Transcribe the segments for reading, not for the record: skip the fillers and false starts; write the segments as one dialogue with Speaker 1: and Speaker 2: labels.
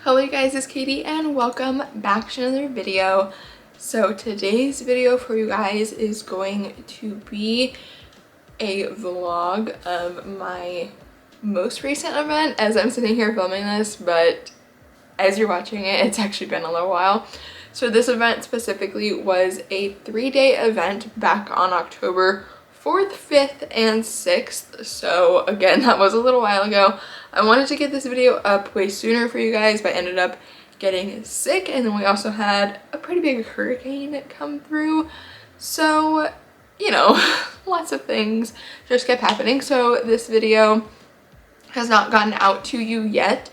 Speaker 1: Hello you guys, it's Katie and welcome back to another video. So today's video for you guys is going to be a vlog of my most recent event as I'm sitting here filming this, but as you're watching it, it's actually been a little while. So this event specifically was a 3-day event back on October 4th, 5th, and 6th. So again, that was a little while ago. I wanted to get this video up way sooner for you guys, but I ended up getting sick, and then we also had a pretty big hurricane come through. So, you know, lots of things just kept happening. So this video has not gotten out to you yet,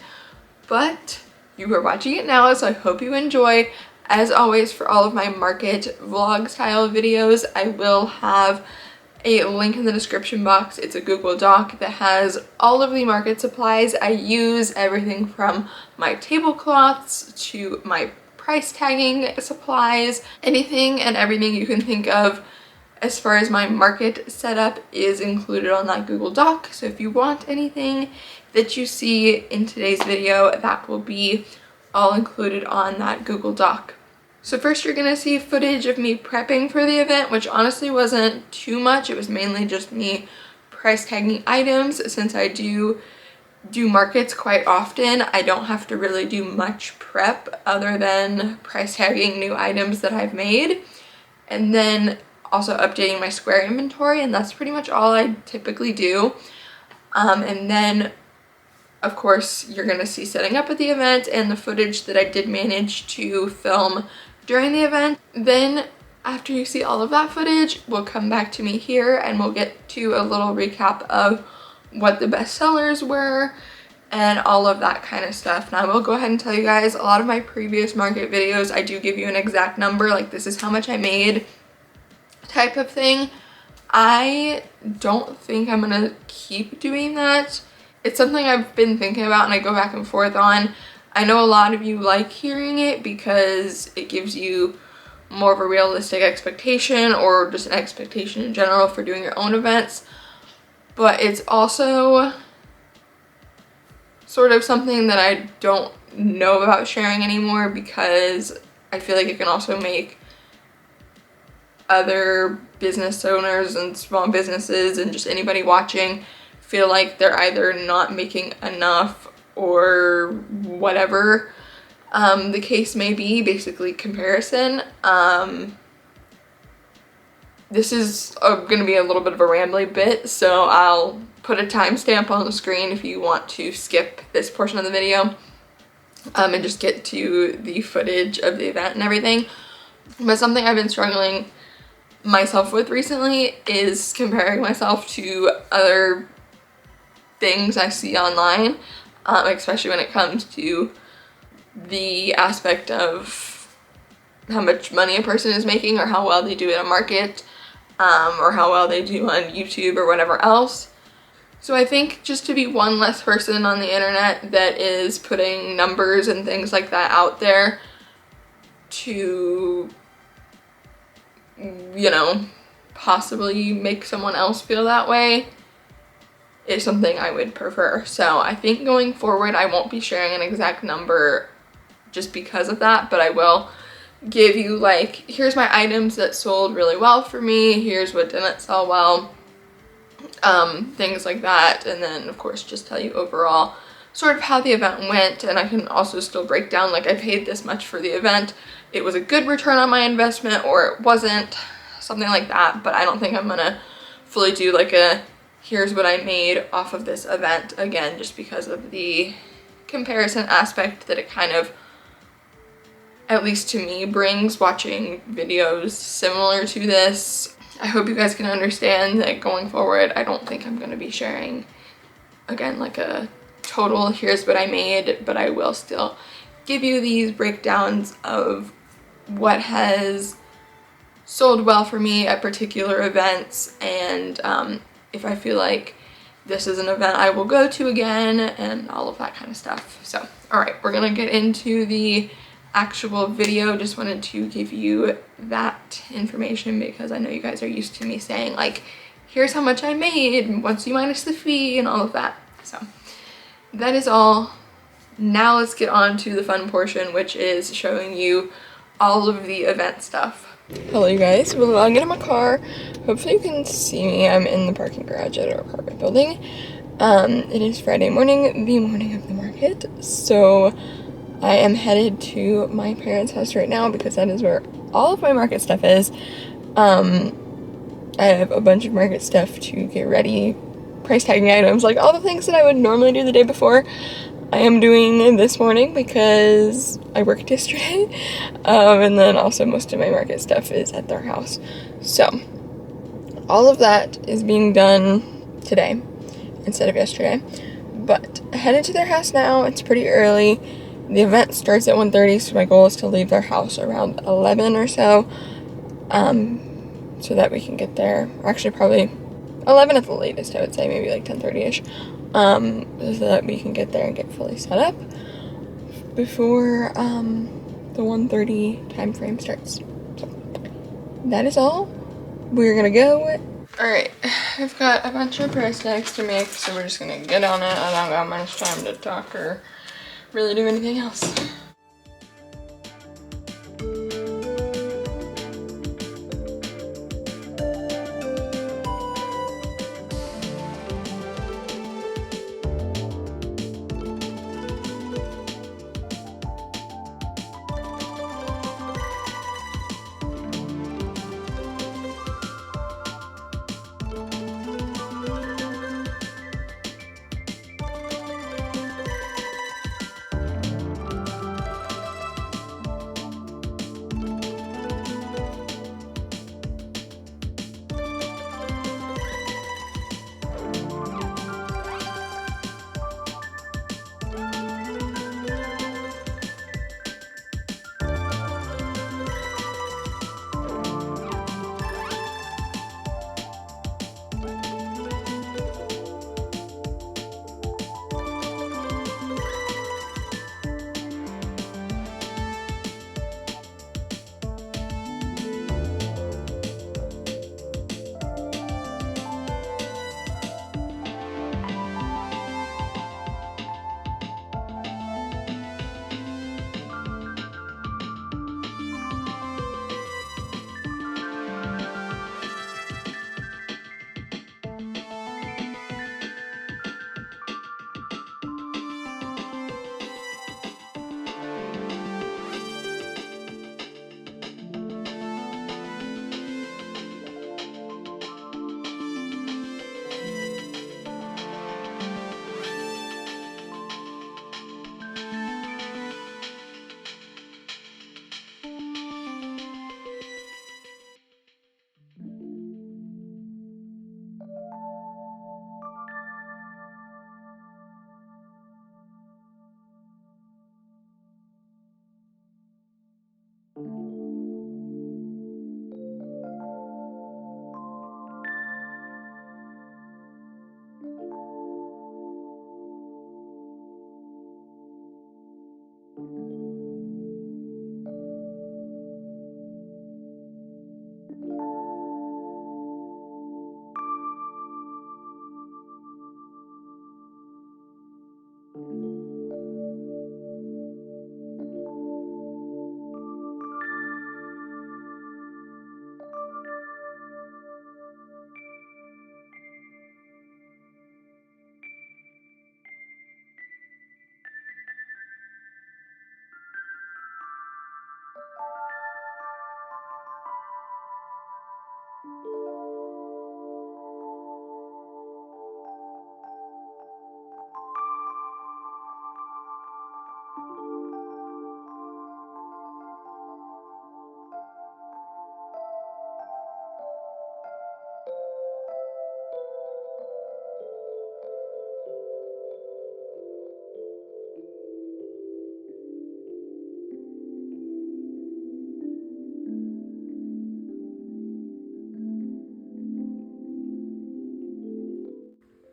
Speaker 1: but you are watching it now, so I hope you enjoy. As always, for all of my market vlog style videos, I will have a link in the description box. It's a Google Doc that has all of the market supplies I use, everything from my tablecloths to my price tagging supplies. Anything and everything you can think of as far as my market setup is included on that Google Doc. So if you want anything that you see in today's video, that will be all included on that Google Doc. So first you're gonna see footage of me prepping for the event, which honestly wasn't too much. It was mainly just me price tagging items. Since I do markets quite often, I don't have to really do much prep other than price tagging new items that I've made. And then also updating my square inventory, and that's pretty much all I typically do. And then of course you're gonna see setting up at the event and the footage that I did manage to film during the event. Then after you see all of that footage, we'll come back to me here and we'll get to a little recap of what the best sellers were and all of that kind of stuff. Now I will go ahead and tell you guys, a lot of my previous market videos, I do give you an exact number, like this is how much I made type of thing. I don't think I'm gonna keep doing that. It's something I've been thinking about and I go back and forth on. I know a lot of you like hearing it because it gives you more of a realistic expectation, or just an expectation in general for doing your own events. But it's also sort of something that I don't know about sharing anymore, because I feel like it can also make other business owners and small businesses and just anybody watching feel like they're either not making enough or whatever the case may be, basically comparison. This is going to be a little bit of a rambly bit, so I'll put a timestamp on the screen if you want to skip this portion of the video and just get to the footage of the event and everything. But something I've been struggling myself with recently is comparing myself to other things I see online, especially when it comes to the aspect of how much money a person is making, or how well they do at a market, or how well they do on YouTube or whatever else. So I think just to be one less person on the internet that is putting numbers and things like that out there to, you know, possibly make someone else feel that way is something I would prefer. So I think going forward I won't be sharing an exact number just because of that, but I will give you like, here's my items that sold really well for me, here's what didn't sell well, things like that. And then of course just tell you overall sort of how the event went, and I can also still break down like I paid this much for the event, it was a good return on my investment or it wasn't, something like that. But I don't think I'm gonna fully do like a here's what I made off of this event, again just because of the comparison aspect that it kind of, at least to me, brings watching videos similar to this. I hope you guys can understand that going forward I don't think I'm going to be sharing, again, like a total here's what I made, but I will still give you these breakdowns of what has sold well for me at particular events, and if I feel like this is an event I will go to again and all of that kind of stuff. So, all right, we're gonna get into the actual video. Just wanted to give you that information because I know you guys are used to me saying like, here's how much I made once you minus the fee and all of that. So that is all Now let's get on to the fun portion, which is showing you all of the event stuff. Hello you guys, we're logging in my car. Hopefully you can see me. I'm in the parking garage at our apartment building. It is Friday morning, the morning of the market. So I am headed to my parents' house right now because that is where all of my market stuff is. I have a bunch of market stuff to get ready, price tagging items, like all the things that I would normally do the day before. I am doing this morning because I worked yesterday, and then also most of my market stuff is at their house. So all of that is being done today instead of yesterday. But I headed to their house now. It's pretty early. The event starts at 1:30, so my goal is to leave their house around 11 or so, so that we can get there. Or actually, probably 11 at the latest, I would say, maybe like 10:30ish. So that we can get there and get fully set up before the 1:30 time frame starts. So that is all. We're gonna go. Alright, I've got a bunch of price tags to make, so we're just gonna get on it. I don't got much time to talk or really do anything else.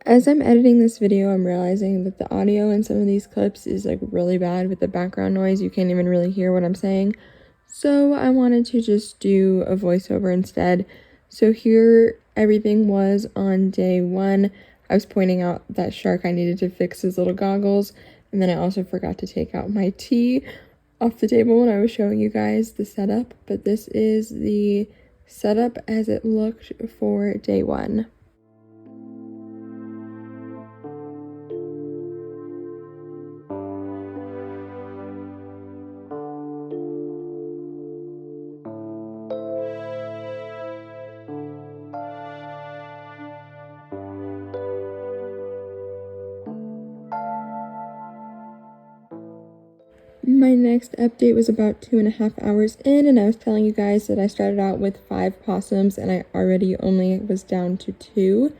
Speaker 1: As I'm editing this video, I'm realizing that the audio in some of these clips is like really bad with the background noise. You can't even really hear what I'm saying. So I wanted to just do a voiceover instead. So here everything was on day 1. I was pointing out that shark, I needed to fix his little goggles. And then I also forgot to take out my tea off the table when I was showing you guys the setup, but this is the setup as it looked for day 1. My next update was about 2.5 hours in, and I was telling you guys that I started out with 5 possums and I already only was down to 2.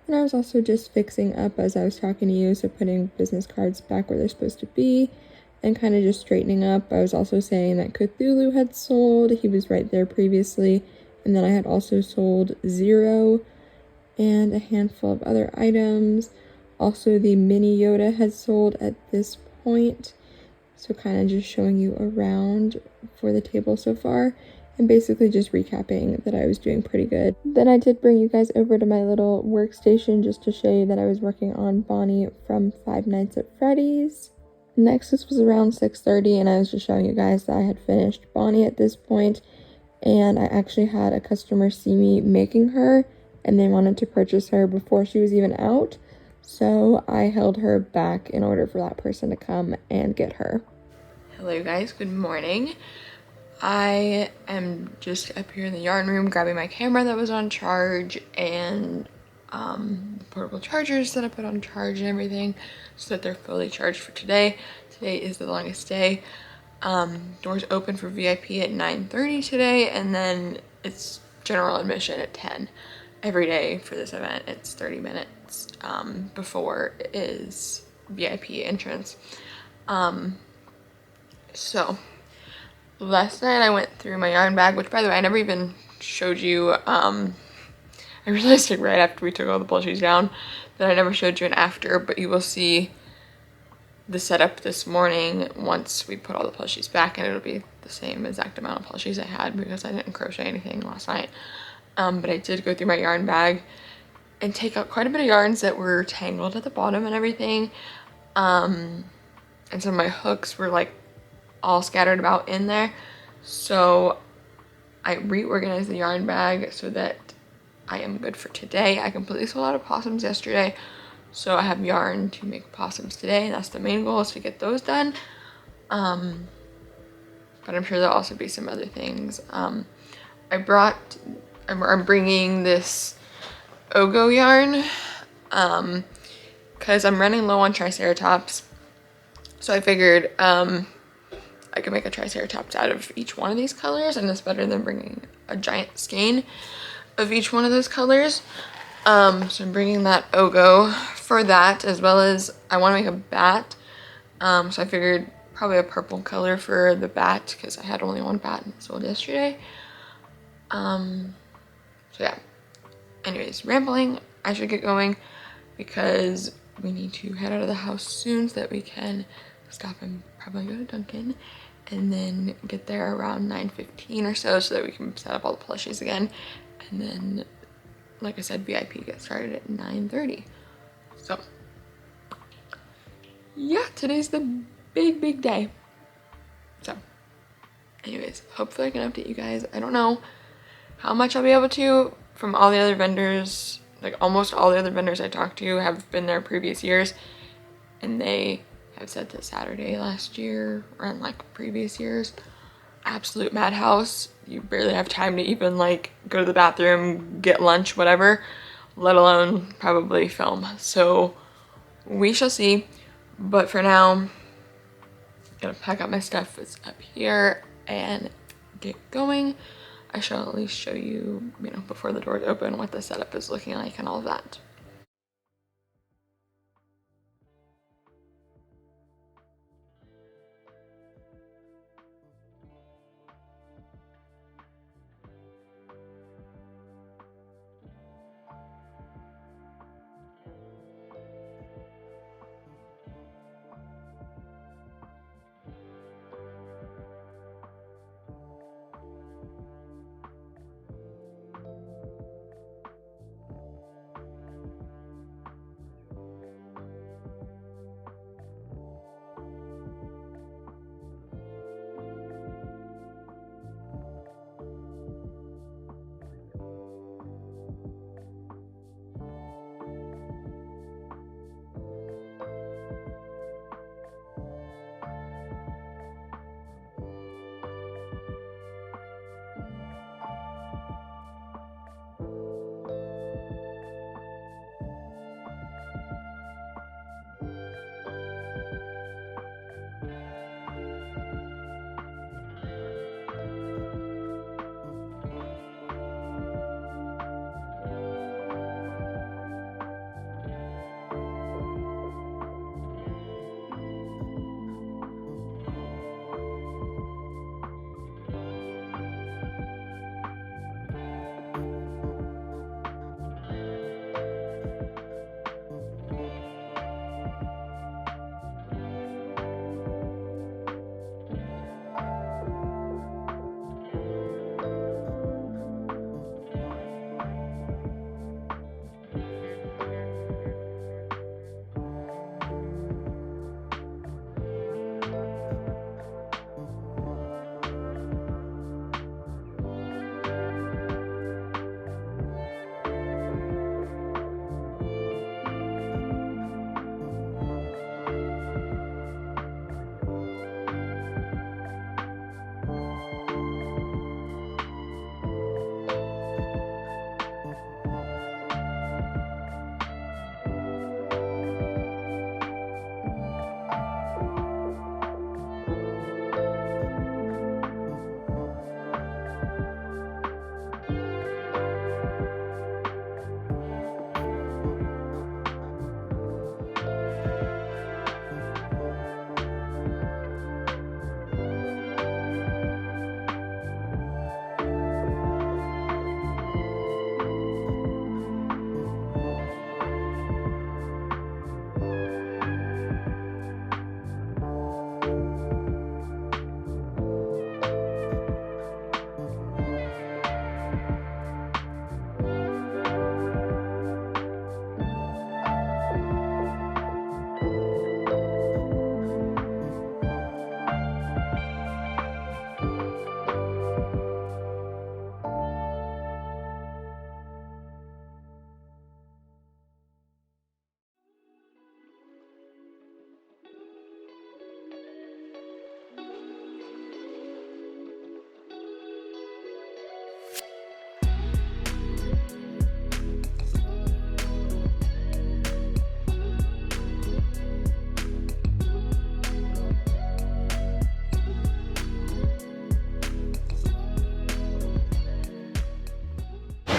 Speaker 1: And I was also just fixing up as I was talking to you, so putting business cards back where they're supposed to be and kind of just straightening up. I was also saying that Cthulhu had sold, he was right there previously, and then I had also sold Zero and a handful of other items. Also, the mini Yoda had sold at this point. So kind of just showing you around for the table so far and basically just recapping that I was doing pretty good. Then I did bring you guys over to my little workstation just to show you that I was working on Bonnie from Five Nights at Freddy's. Next, this was around 6:30 and I was just showing you guys that I had finished Bonnie at this point, and I actually had a customer see me making her and they wanted to purchase her before she was even out. So I held her back in order for that person to come and get her. Hello guys, good morning. I am just up here in the yarn room grabbing my camera that was on charge and portable chargers that I put on charge and everything so that they're fully charged for today. Today is the longest day. Doors open for VIP at 9:30 today, and then it's general admission at 10. Every day for this event, it's 30 minutes before is VIP entrance. So last night I went through my yarn bag, which by the way, I never even showed you. I realized it right after we took all the plushies down that I never showed you an after, but you will see the setup this morning once we put all the plushies back, and it'll be the same exact amount of plushies I had because I didn't crochet anything last night. But I did go through my yarn bag and take out quite a bit of yarns that were tangled at the bottom and everything. And some of my hooks were like all scattered about in there. So I reorganized the yarn bag so that I am good for today. I completely sold out of possums yesterday, so I have yarn to make possums today. That's the main goal, is to get those done. But I'm sure there'll also be some other things. I'm bringing this Ogo yarn because I'm running low on Triceratops. So I figured I could make a Triceratops out of each one of these colors, and it's better than bringing a giant skein of each one of those colors. So I'm bringing that Ogo for that, as well as I want to make a bat. So I figured probably a purple color for the bat because I had only one bat and it sold yesterday. So yeah, anyways, rambling. I should get going because we need to head out of the house soon so that we can stop and probably go to Dunkin' and then get there around 9:15 or so that we can set up all the plushies again. And then, like I said, VIP gets started at 9:30. So yeah, today's the big day. So anyways, hopefully I can update you guys. I don't know how much I'll be able to. From all the other vendors, like almost all the other vendors I talked to have been there previous years, and they have said that Saturday last year or in like previous years, absolute madhouse. You barely have time to even like go to the bathroom, get lunch, whatever, let alone probably film. So we shall see. But for now, I'm gonna pack up my stuff that's up here and get going. I shall at least show you, before the doors open, what the setup is looking like and all of that.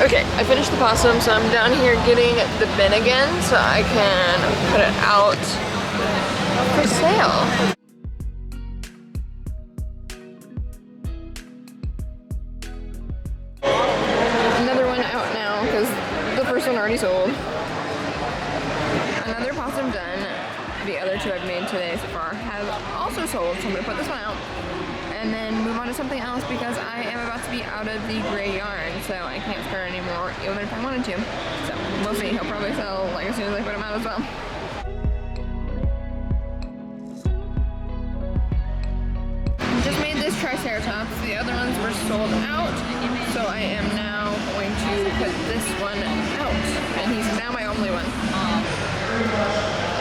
Speaker 1: Okay, I finished the possum, so I'm down here getting the bin again so I can put it out for sale. Another one out now because the first one already sold. Another possum done. The other two I've made today so far have also sold, so I'm gonna put this one out and then move on to something else because I am about to be out of the gray yarn, so I can't start anymore even if I wanted to. So we'll see. He'll probably sell like as soon as I put him out as well. Just made this triceratops. The other ones were sold out, so I am now going to put this one out, and he's now my only one.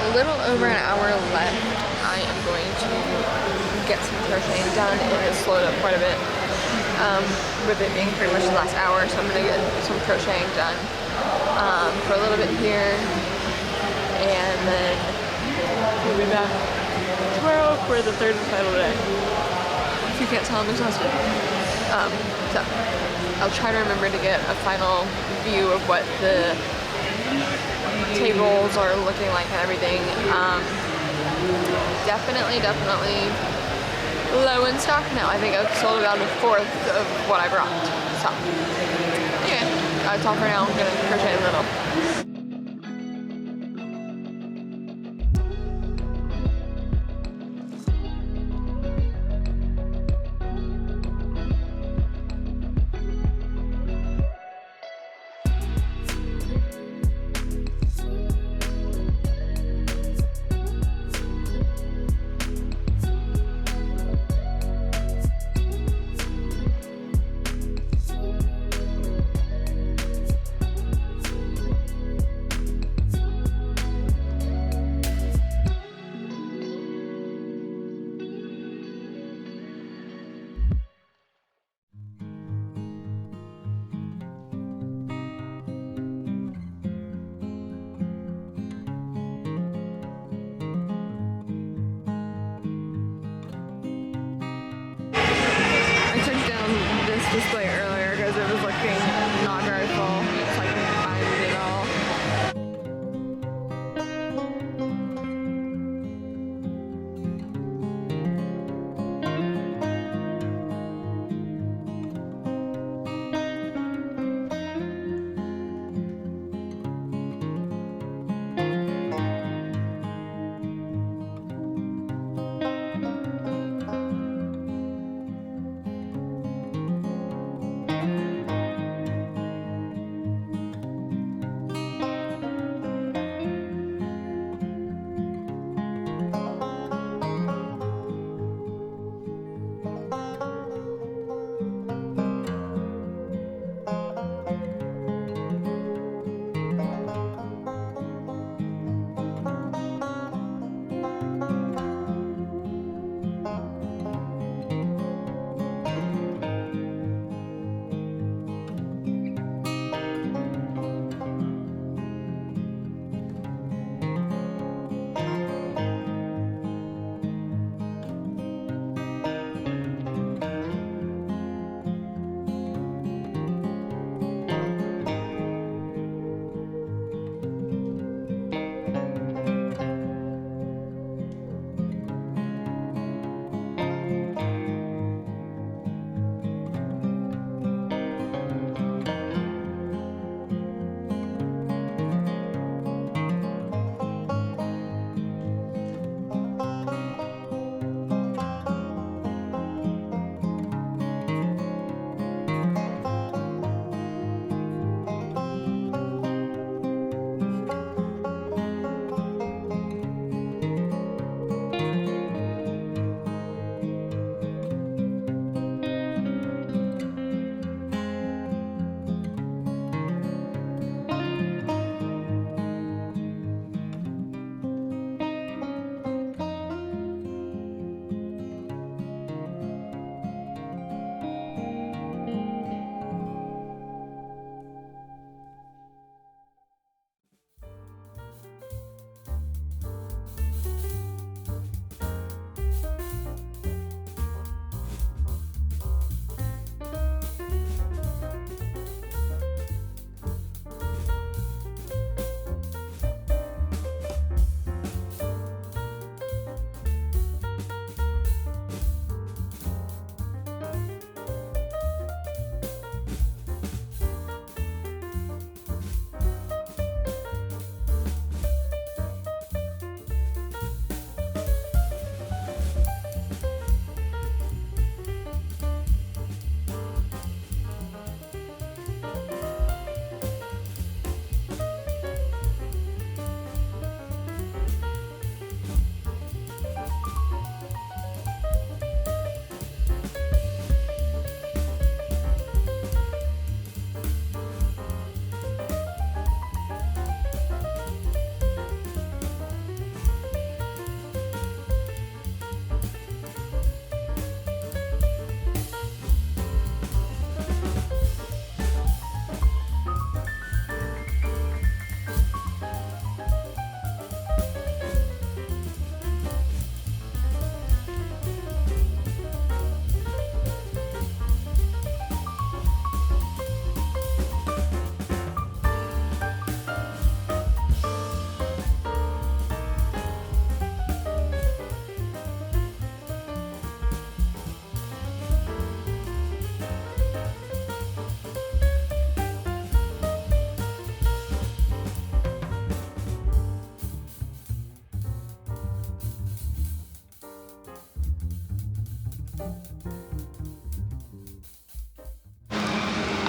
Speaker 1: A little over an hour left. I am going to get some crocheting done. It has slowed up quite a bit with it being pretty much the last hour, so I'm going to get some crocheting done for a little bit here, and then we'll be back tomorrow for the third and final day. If you can't tell, I'm exhausted. So I'll try to remember to get a final view of what the tables are looking like and everything. Definitely low in stock now. I think I've sold about a fourth of what I brought. So anyway, that's all for now. I'm gonna crochet a little. Display earlier because it was looking not very full, so I couldn't find it all.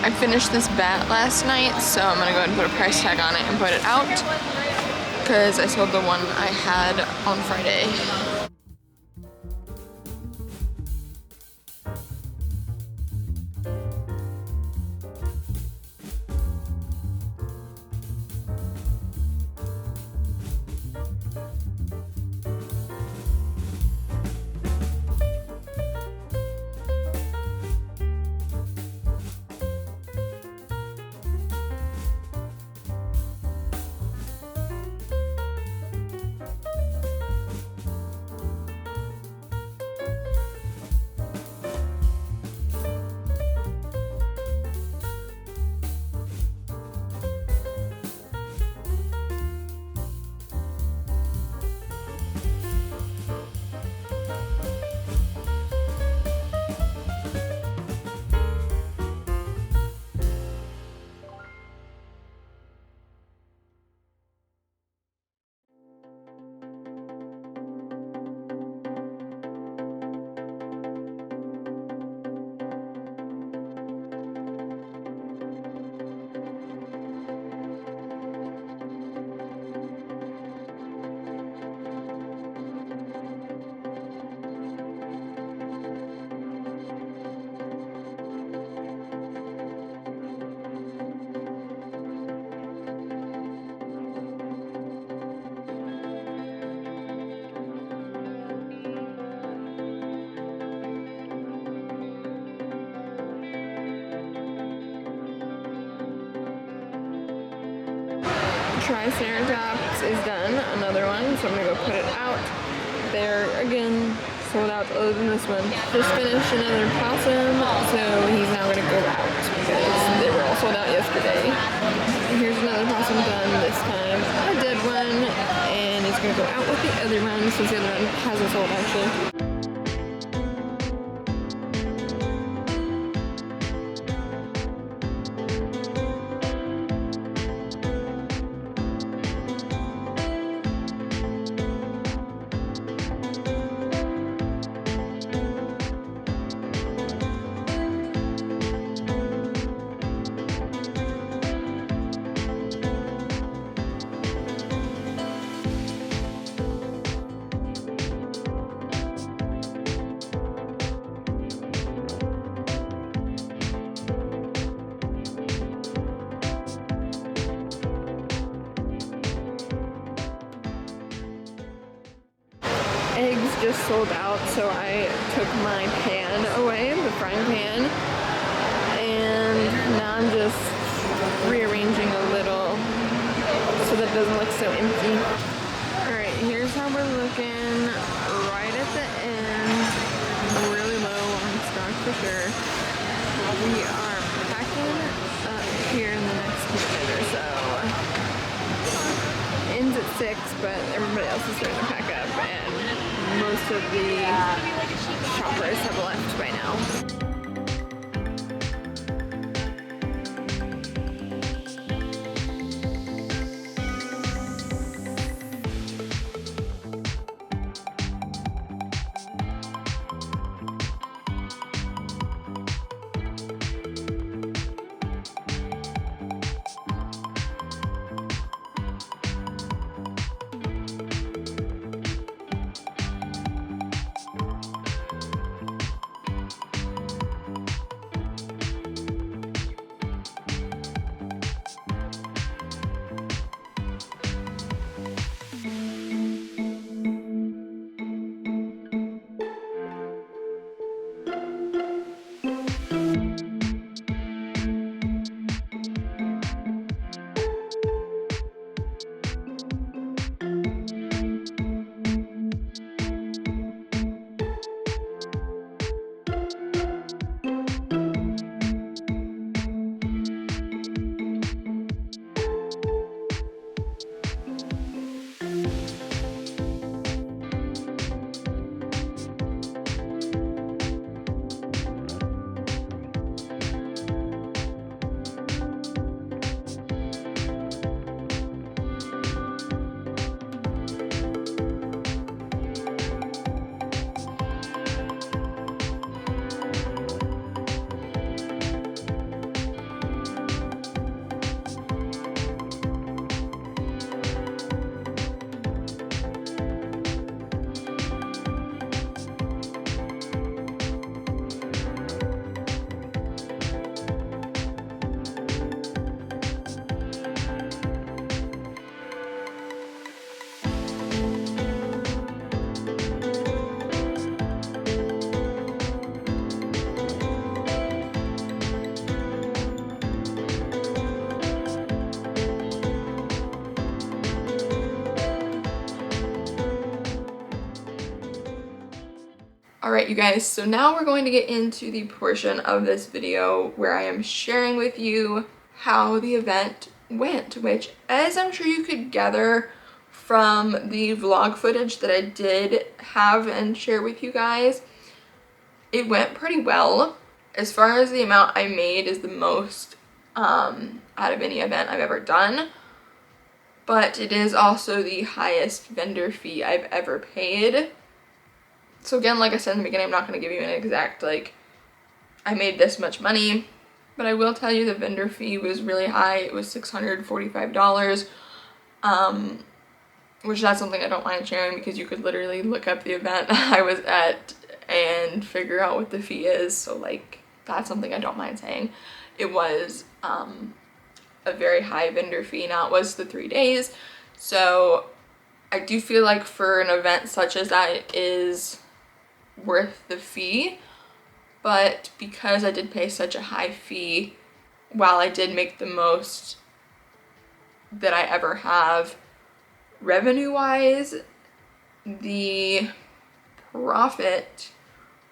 Speaker 1: I finished this bat last night, so I'm gonna go ahead and put a price tag on it and put it out because I sold the one I had on Friday. Triceratops is done, another one, so I'm gonna go put it out. They're again sold out other than this one. Just finished another possum, so he's now gonna go out because they were all sold out yesterday. And here's another possum done, this time a dead one, and it's gonna go out with the other one since the other one hasn't sold actually. Eggs just sold out, so I took my pan away, the frying pan, and now I'm just rearranging a little so that it doesn't look so empty. Alright, here's how we're looking right at the end. Really low on stock for sure. We are packing up here in the next minute or so. Ends at 6, but everybody else is starting to pack up, and most of the shoppers have left by now. Alright you guys, so now we're going to get into the portion of this video where I am sharing with you how the event went, which, as I'm sure you could gather from the vlog footage that I did have and share with you guys, it went pretty well. As far as the amount I made is the most out of any event I've ever done, but it is also the highest vendor fee I've ever paid. So again, like I said in the beginning, I'm not going to give you an exact, like, I made this much money, but I will tell you the vendor fee was really high. It was $645, which that's something I don't mind sharing because you could literally look up the event I was at and figure out what the fee is. So, like, that's something I don't mind saying. It was a very high vendor fee. Now, it was the 3 days, so I do feel like for an event such as that, it is worth the fee, but because I did pay such a high fee, while I did make the most that I ever have revenue wise, the profit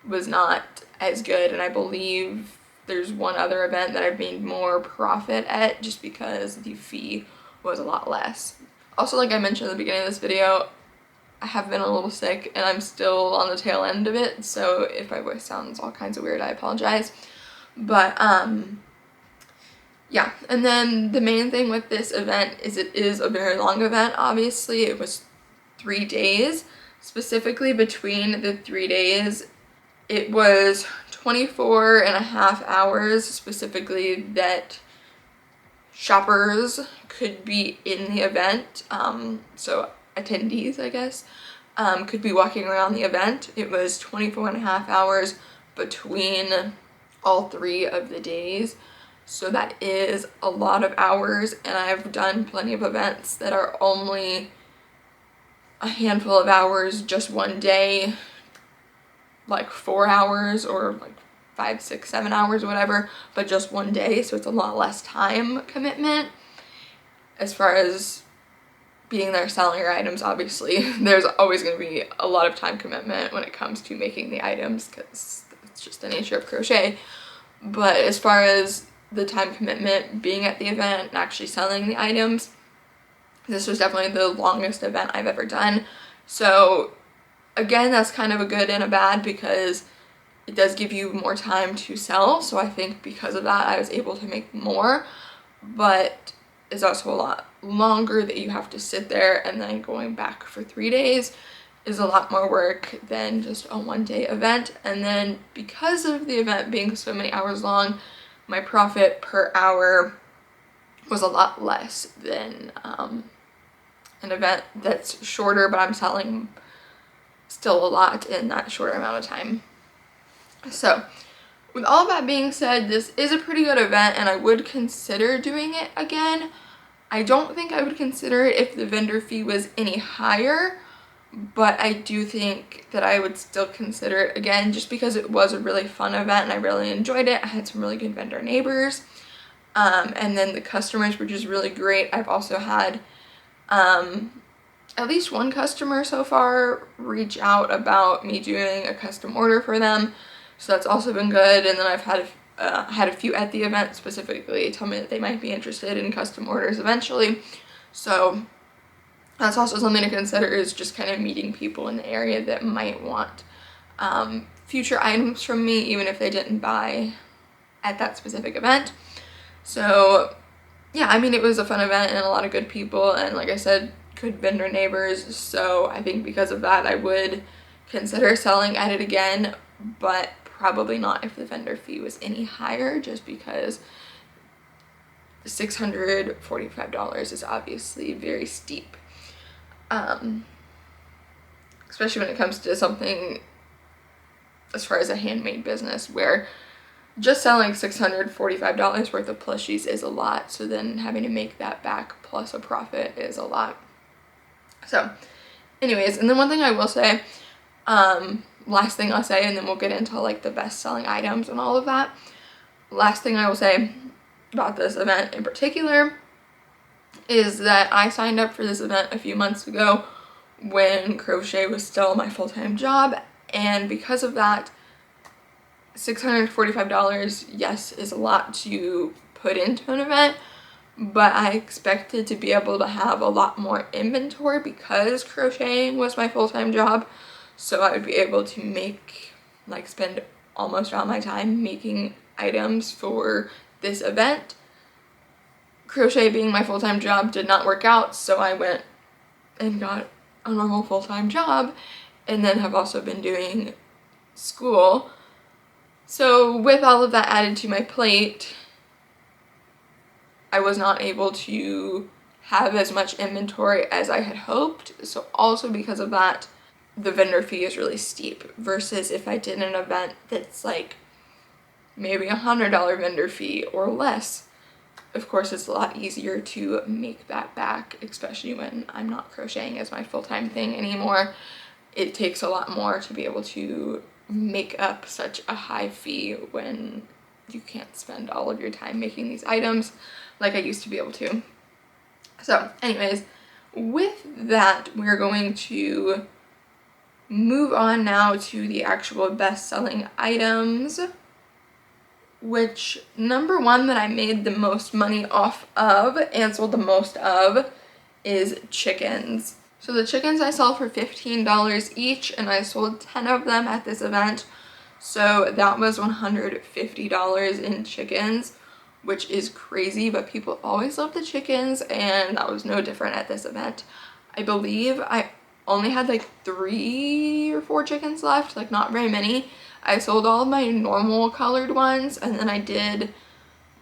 Speaker 1: was not as good, and I believe there's one other event that I've made more profit at just because the fee was a lot less. Also, like I mentioned at the beginning of this video, I have been a little sick and I'm still on the tail end of it, so if my voice sounds all kinds of weird, I apologize. But yeah, and then the main thing with this event is it is a very long event. Obviously, it was 3 days. Specifically, between the 3 days, it was 24.5 hours specifically that shoppers could be in the event. So attendees, I guess, could be walking around the event. It was 24.5 hours between all 3 of the days. So that is a lot of hours, and I've done plenty of events that are only a handful of hours, just one day, like 4 hours or like 5, 6, 7 hours, whatever, but just one day, so it's a lot less time commitment. As far as being there selling your items, obviously, there's always going to be a lot of time commitment when it comes to making the items because it's just the nature of crochet. But as far as the time commitment being at the event and actually selling the items, this was definitely the longest event I've ever done. So again, that's kind of a good and a bad because it does give you more time to sell. So I think because of that, I was able to make more, but it's also a lot longer that you have to sit there, and then going back for 3 days is a lot more work than just a 1-day event. And then because of the event being so many hours long, my profit per hour was a lot less than an event that's shorter, but I'm selling still a lot in that shorter amount of time. So with all that being said, this is a pretty good event and I would consider doing it again. I don't think I would consider it if the vendor fee was any higher, but I do think that I would still consider it again just because it was a really fun event and I really enjoyed it. I had some really good vendor neighbors, and then the customers were just really great. I've also had at least one customer so far reach out about me doing a custom order for them, so that's also been good. And then I've had a few at the event specifically tell me that they might be interested in custom orders eventually, so that's also something to consider, is just kind of meeting people in the area that might want future items from me even if they didn't buy at that specific event. So yeah, I mean, it was a fun event and a lot of good people, and like I said, good vendor neighbors, so I think because of that I would consider selling at it again, but probably not if the vendor fee was any higher, just because $645 is obviously very steep, especially when it comes to something as far as a handmade business where just selling $645 worth of plushies is a lot, so then having to make that back plus a profit is a lot. So anyways, and then one thing I will say, last thing I'll say, and then we'll get into like the best selling items and all of that. Last thing I will say about this event in particular is that I signed up for this event a few months ago when crochet was still my full-time job, and because of that, $645, yes, is a lot to put into an event, but I expected to be able to have a lot more inventory because crocheting was my full-time job. So I would be able to make, like, spend almost all my time making items for this event. Crochet being my full-time job did not work out, so I went and got a normal full-time job, and then have also been doing school. So with all of that added to my plate, I was not able to have as much inventory as I had hoped. So also because of that, the vendor fee is really steep versus if I did an event that's like maybe $100 vendor fee or less. Of course, it's a lot easier to make that back, especially when I'm not crocheting as my full-time thing anymore. It takes a lot more to be able to make up such a high fee when you can't spend all of your time making these items like I used to be able to. So anyways, with that, we're going to move on now to the actual best-selling items, which number one that I made the most money off of and sold the most of is chickens. So the chickens I sell for $15 each, and I sold 10 of them at this event. So that was $150 in chickens, which is crazy, but people always love the chickens, and that was no different at this event. I believe I only had like 3 or 4 chickens left, like not very many. I sold all of my normal colored ones, and then I did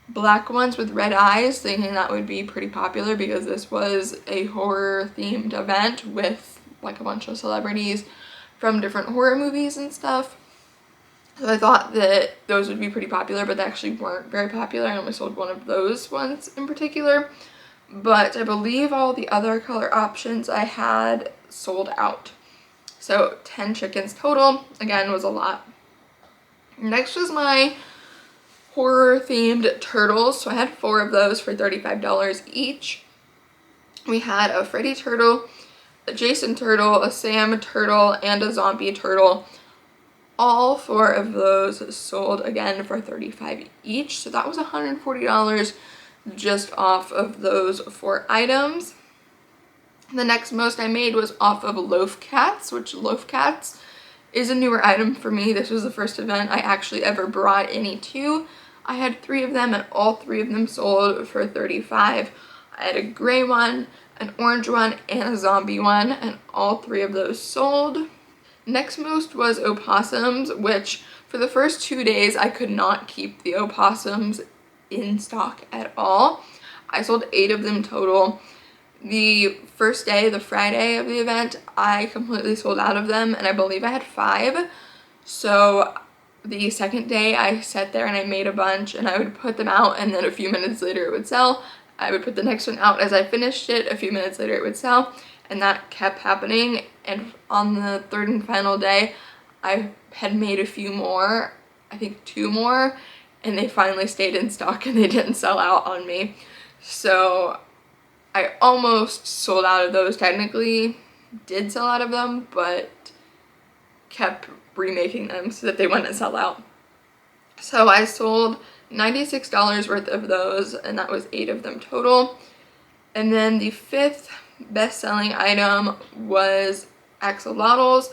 Speaker 1: black ones with red eyes, thinking that would be pretty popular because this was a horror themed event with like a bunch of celebrities from different horror movies and stuff. So I thought that those would be pretty popular, but they actually weren't very popular. I only sold one of those ones in particular, but I believe all the other color options I had sold out. So 10 chickens total, again, was a lot. Next was my horror themed turtles. So I had 4 of those for $35 each. We had a Freddy turtle, a Jason turtle, a Sam turtle, and a zombie turtle. All 4 of those sold again for $35 each. So that was $140 just off of those 4 items. The next most I made was off of loaf cats, which loaf cats is a newer item for me. This was the first event I actually ever brought any to. I had 3 of them, and all 3 of them sold for $35. I had a gray one, an orange one, and a zombie one, and all 3 of those sold. Next most was opossums, which for the first 2 days I could not keep the opossums in stock at all. I sold 8 of them total. The first day, the Friday of the event, I completely sold out of them, and I believe I had 5. So the second day I sat there and I made a bunch, and I would put them out, and then a few minutes later it would sell. I would put the next one out as I finished it, a few minutes later it would sell, and that kept happening. And on the 3rd and final day, I had made a few more, I think 2 more, and they finally stayed in stock and they didn't sell out on me. So I almost sold out of those. Technically did sell out of them, but kept remaking them so that they wouldn't sell out. So I sold $96 worth of those, and that was 8 of them total. And then the 5th best-selling item was axolotls,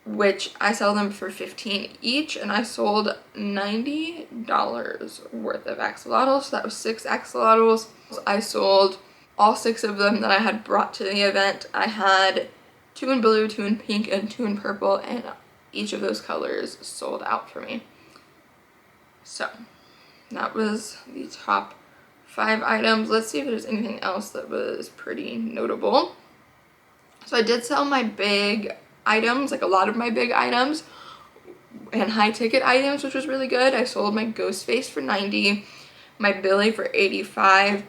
Speaker 1: which I sell them for $15 each, and I sold $90 worth of axolotls. So that was 6 axolotls. I sold all 6 of them that I had brought to the event. I had 2 in blue, 2 in pink, and 2 in purple, and each of those colors sold out for me. So that was the top 5 items. Let's see if there's anything else that was pretty notable. So I did sell my big items, like a lot of my big items and high ticket items, which was really good. I sold my ghost face for $90, my Billy for $85,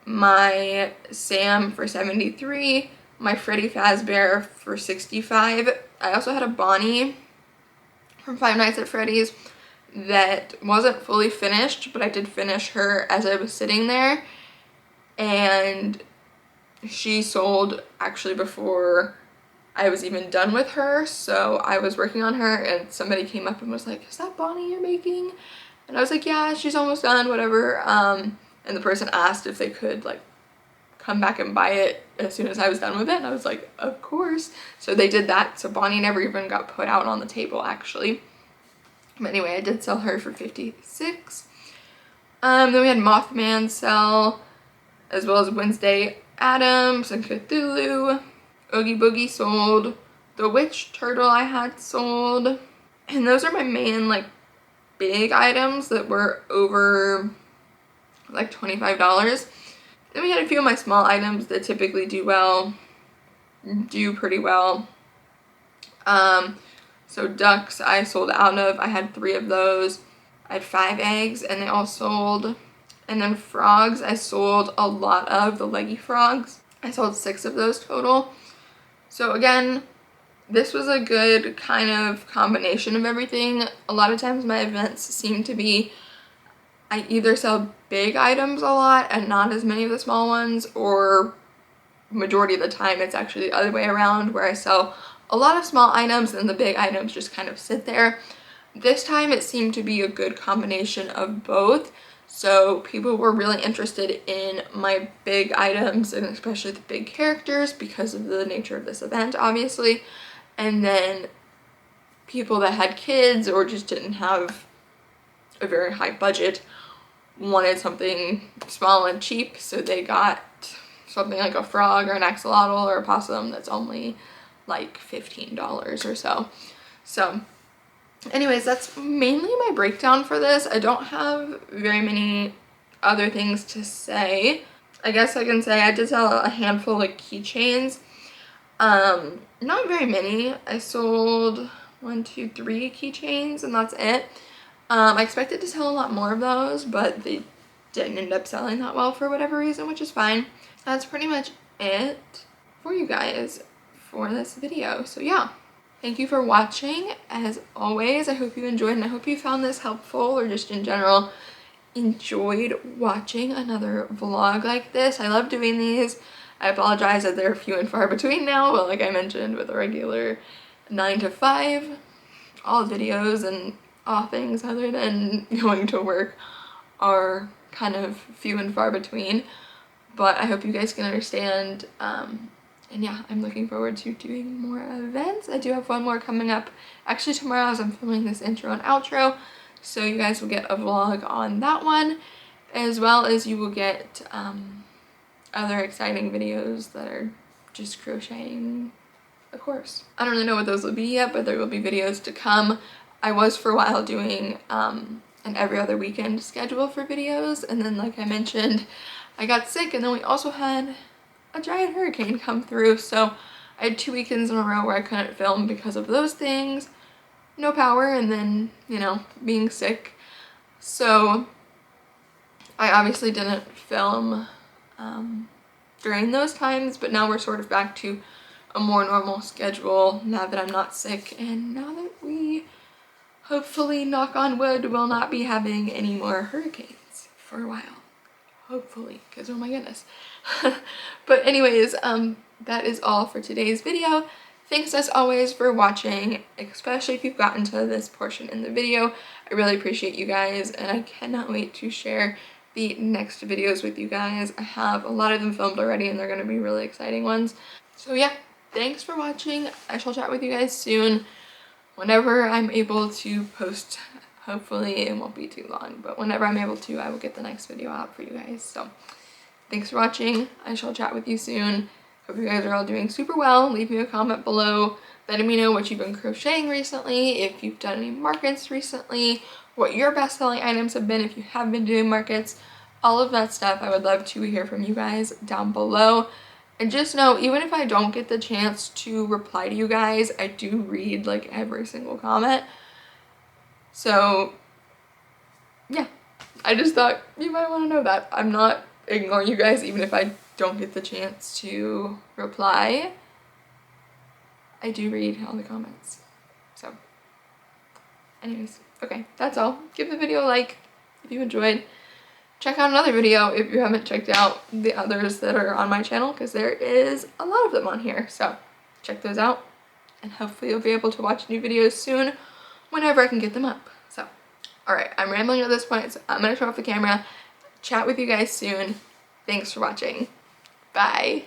Speaker 1: my Sam for $73, my Freddy Fazbear for $65. I also had a Bonnie from Five Nights at Freddy's that wasn't fully finished, but I did finish her as I was sitting there, and she sold actually before I was even done with her. So I was working on her and somebody came up and was like, is that Bonnie you're making? And I was like, yeah, she's almost done, whatever. And the person asked if they could like come back and buy it as soon as I was done with it. And I was like, of course. So they did that. So Bonnie never even got put out on the table actually. But anyway, I did sell her for $56. Then we had Mothman sell, as well as Wednesday Addams and Cthulhu. Oogie Boogie sold. The Witch Turtle I had sold. And those are my main like big items that were over like $25. Then we had a few of my small items that typically do pretty well. So ducks I sold out of. I had 3 of those. I had 5 eggs and they all sold. And then frogs I sold a lot of, the leggy frogs. I sold 6 of those total. So again, this was a good kind of combination of everything. A lot of times my events seem to be, I either sell big items a lot and not as many of the small ones, or majority of the time it's actually the other way around where I sell a lot of small items and the big items just kind of sit there. This time it seemed to be a good combination of both. So people were really interested in my big items and especially the big characters because of the nature of this event, obviously. And then people that had kids or just didn't have a very high budget wanted something small and cheap, so they got something like a frog or an axolotl or a possum that's only like $15 or so. So anyways, that's mainly my breakdown for this. I don't have very many other things to say. I guess I can say I did sell a handful of keychains. Not very many. I sold 1, 2, 3 keychains and that's it. I expected to sell a lot more of those, but they didn't end up selling that well for whatever reason, which is fine. That's pretty much it for you guys for this video. So yeah, thank you for watching. As always, I hope you enjoyed and I hope you found this helpful, or just in general enjoyed watching another vlog like this. I love doing these. I apologize that they're few and far between now, but like I mentioned, with a regular 9 to 5, all videos and all things other than going to work are kind of few and far between. But I hope you guys can understand. And yeah, I'm looking forward to doing more events. I do have one more coming up actually tomorrow as I'm filming this intro and outro. So you guys will get a vlog on that one, as well as you will get other exciting videos that are just crocheting, of course. I don't really know what those will be yet, but there will be videos to come. I was for a while doing an every other weekend schedule for videos, and then like I mentioned, I got sick, and then we also had a giant hurricane come through, so I had 2 weekends in a row where I couldn't film because of those things. No power, and then, you know, being sick. So I obviously didn't film during those times, but now we're sort of back to a more normal schedule now that I'm not sick, and now that we hopefully, knock on wood, will not be having any more hurricanes for a while. Hopefully, because oh my goodness. But anyways, that is all for today's video. Thanks as always for watching, especially if you've gotten to this portion in the video. I really appreciate you guys, and I cannot wait to share the next videos with you guys. I have a lot of them filmed already, and they're going to be really exciting ones. So yeah, thanks for watching. I shall chat with you guys soon. Whenever I'm able to post, hopefully it won't be too long, but whenever I'm able to, I will get the next video out for you guys. So thanks for watching. I shall chat with you soon. Hope you guys are all doing super well. Leave me a comment below letting me know what you've been crocheting recently, if you've done any markets recently, what your best-selling items have been if you have been doing markets, all of that stuff. I would love to hear from you guys down below. And just know, even if I don't get the chance to reply to you guys, I do read like every single comment. So yeah, I just thought you might want to know that. I'm not ignoring you guys even if I don't get the chance to reply. I do read all the comments. So anyways, okay, that's all. Give the video a like if you enjoyed. Check out another video if you haven't checked out the others that are on my channel, because there is a lot of them on here. So check those out. and hopefully you'll be able to watch new videos soon whenever I can get them up. So, alright, I'm rambling at this point, so I'm gonna turn off the camera, chat with you guys soon. Thanks for watching. Bye.